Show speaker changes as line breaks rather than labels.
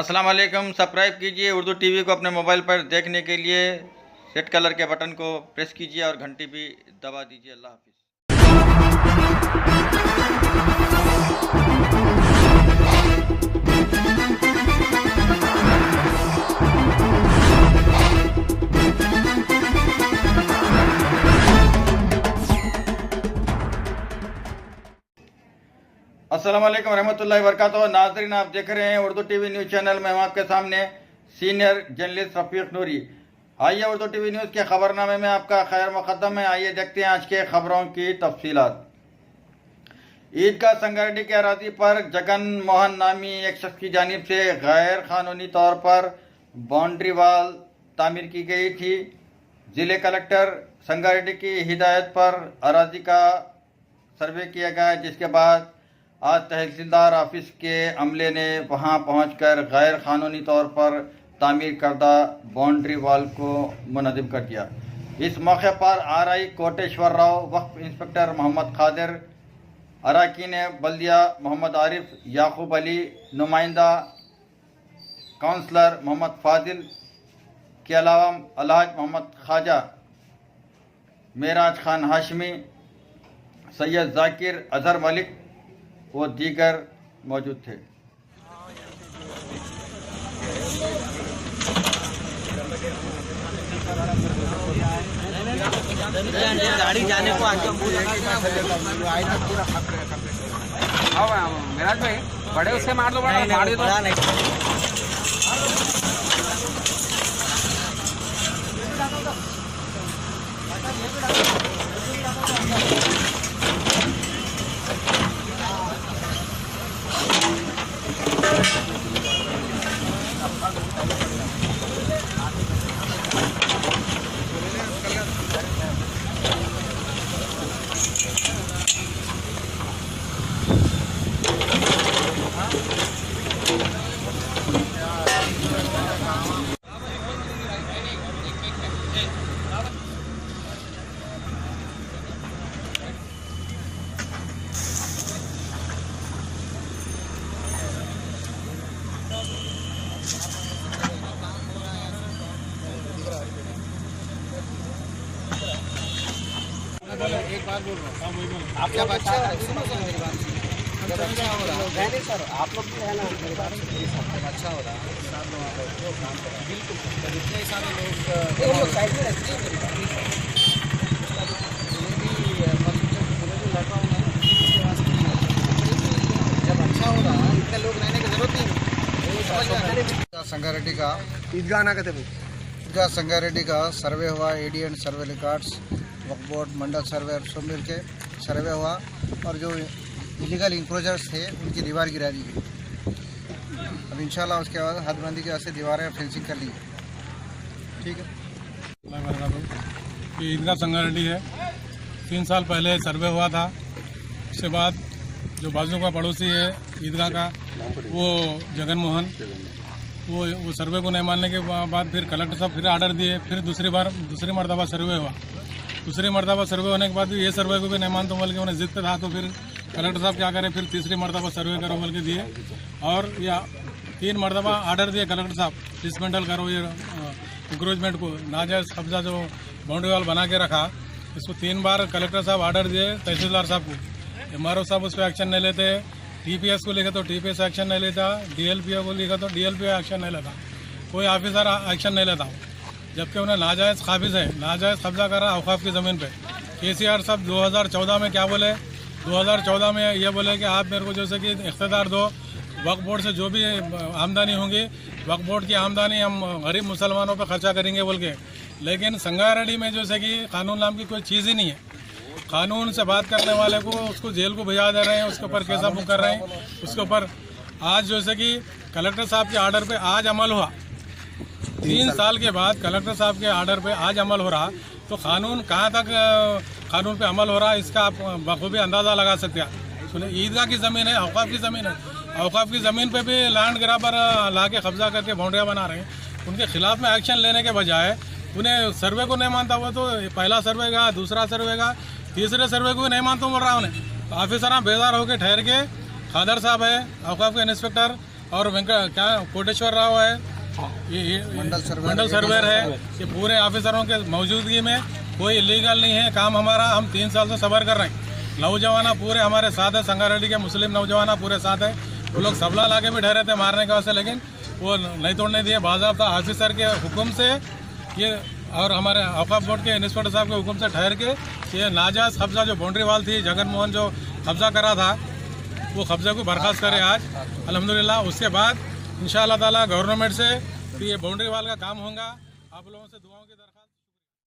अस्सलाम वालेकुम। सब्सक्राइब कीजिए उर्दू टीवी को अपने मोबाइल पर देखने के लिए रेड कलर के बटन को प्रेस कीजिए और घंटी भी दबा दीजिए। अल्लाह हाफिज़। अस्सलाम वालेकुम रहमतुल्लाहि व बरकातहू। नाज़रीन, आप देख रहे हैं उर्दू टीवी न्यूज़ चैनल में। हम आपके सामने सीनियर जर्नलिस्ट रफ़ीक नूरी। आइए उर्दू टीवी न्यूज़ के खबरनामे में आपका खैर मुक़द्दम है। आइए देखते हैं आज के खबरों की तफसीलात। ईदगाह संगारेड्डी के अराज़ी पर जगन मोहन नामी एक शख्स की जानिब से गैर कानूनी तौर पर बाउंड्री वाल तामीर की गई थी। ज़िले कलेक्टर संगारेड्डी की हिदायत पर अराज़ी का सर्वे किया गया, जिसके बाद आज तहसीलदार ऑफिस के अमले ने वहां पहुंचकर गैर कानूनी तौर पर तामीर करदा बाउंड्री वाल को मुनज़्ज़म कर दिया। इस मौके पर आरआई कोटेश्वर राव, वक्फ इंस्पेक्टर मोहम्मद खादिर, अरकान बल्दिया मोहम्मद आरिफ, याकूब अली, नुमाइंदा काउंसलर मोहम्मद फाजिल के अलावा अलहाज मोहम्मद ख्वाजा, मेराज खान हाशमी, सैयद जाकिर, अजहर मलिक वो दीगर मौजूद थे।
गाड़ी जाने को मेराज भाई बड़े उससे मार दो, बड़ा नहीं। एक बात बोल रहा हूँ, आप जब अच्छा सुनो सर मेरी बात, जब अच्छा हो रहा है नहीं सर, आप लोग भी है ना मेरी बात, जब अच्छा हो रहा है साथ में वहाँ पर जो काम कर रहे हैं बिल्कुल, जब इतने सारे लोग साइड में रखते हैं जब अच्छा हो रहा है, इतने लोग रहने की जरूरत नहीं। संगारेड्डी का ईदगाह ना कहते ईदगाह संगारेड्डी का सर्वे हुआ, एडी एंड सर्वे रिकॉर्ड्स, वक्फ बोर्ड, मंडल सर्वे सब मिल के सर्वे हुआ और जो इलीगल इंक्रोचर्स थे उनकी दीवार गिरा दी गई। अब इंशाल्लाह उसके बाद हदबंदी के वास्ते दीवारें फेंसिंग कर ली। ठीक है।
ये ईदगाह संगारेड्डी है। 3 साल पहले सर्वे हुआ था। उसके बाद जो बाजू का पड़ोसी है ईदगाह का, वो जगन मोहन, वो सर्वे को नहीं मानने के बाद फिर कलेक्टर साहब फिर आर्डर दिए। फिर दूसरी मरतबा सर्वे हुआ। दूसरी मरतबा सर्वे होने के बाद भी ये सर्वे को भी नहीं मानता बोल के उन्हें जिद पे था, तो फिर कलेक्टर साहब क्या करें, फिर तीसरी मरतबा सर्वे करो बोल के दिए और या 3 मरतबा आर्डर दिए कलेक्टर साहब, डिसमेंटल करो ये इंक्रोचमेंट को, नाजायज़ कब्जा जो बाउंड्री वाल बना के रखा, इसको 3 बार कलेक्टर साहब आर्डर दिए तहसीलदार साहब को। एमआरओ साहब उस पर एक्शन नहीं लेते, टीपीएस को लिखा तो टीपीएस एक्शन नहीं लेता, डीएलपीओ को लिखा तो डीएलपीओ एक्शन नहीं लेता, कोई ऑफिसर एक्शन नहीं लेता, जबकि उन्हें नाजायज़ काबिज है, नाजायज़ कब्जा कर रहा औकाफ की ज़मीन पे। केसीआर साहब 2014 में क्या बोले, 2014 में ये बोले कि आप मेरे को जैसे कि इख्तियार दो, वक्फ बोर्ड से जो भी आमदनी होंगी, वक्फ बोर्ड की आमदनी हम गरीब मुसलमानों पर खर्चा करेंगे बोल के। लेकिन संगारेड्डी में जैसे कि कानून नाम की कोई चीज़ ही नहीं है। कानून से बात करने वाले को उसको जेल को भिजा दे रहे हैं, उसके ऊपर केस बुक कर रहे हैं। उसके ऊपर आज जैसे कि कलेक्टर साहब के आर्डर पे आज अमल हुआ, 3 साल के बाद कलेक्टर साहब के आर्डर पे आज अमल हो रहा, तो कानून कहाँ तक कानून पे अमल हो रहा है इसका आप बखूबी अंदाज़ा लगा सकते हैं। सुनिए, ईदगाह की ज़मीन है, औकाफ की ज़मीन है, औकाफ की ज़मीन पे भी लैंड ग्राबर ला के कब्जा करके बाउंड्रियाँ बना रहे हैं। उनके खिलाफ में एक्शन लेने के बजाय उन्हें सर्वे को नहीं मानता हुआ, तो पहला सर्वे का, दूसरा सर्वे का, तीसरे सर्वे को भी नहीं मानता बोल रहा उन्हें। तो ऑफिसर बेजार होकर ठहर के, खादर साहब है औकाफ के इंस्पेक्टर, और क्या कोटेश्वर राव है, ये मंडल सर्वेयर है। ये पूरे ऑफिसरों के मौजूदगी में कोई इलीगल नहीं है काम हमारा। हम 3 साल से सबर कर रहे हैं। नौजवाना पूरे हमारे साथ है, संगारेड्डी के मुस्लिम नौजवाना पूरे साथ है। वो लोग सबला लाके भी ठहरे थे मारने के वास्ते, लेकिन वो नहीं तोड़ने दिए। बाज़ाब्ता ऑफिसर के हुक्म से ये और हमारे औकाफ बोर्ड के इंस्पेक्टर साहब के हुक्म से ठहर के ये नाजायज़ कब्जा जो बाउंड्री वाल थी, जगन मोहन जो कब्जा करा था, वो कब्जे को बर्खास्त करे आज अल्हम्दुलिल्लाह। उसके बाद इंशाअल्लाह ताला गवर्नमेंट से ये बाउंड्री वाल का काम होगा। आप लोगों से दुआओं की दरख्वास्त।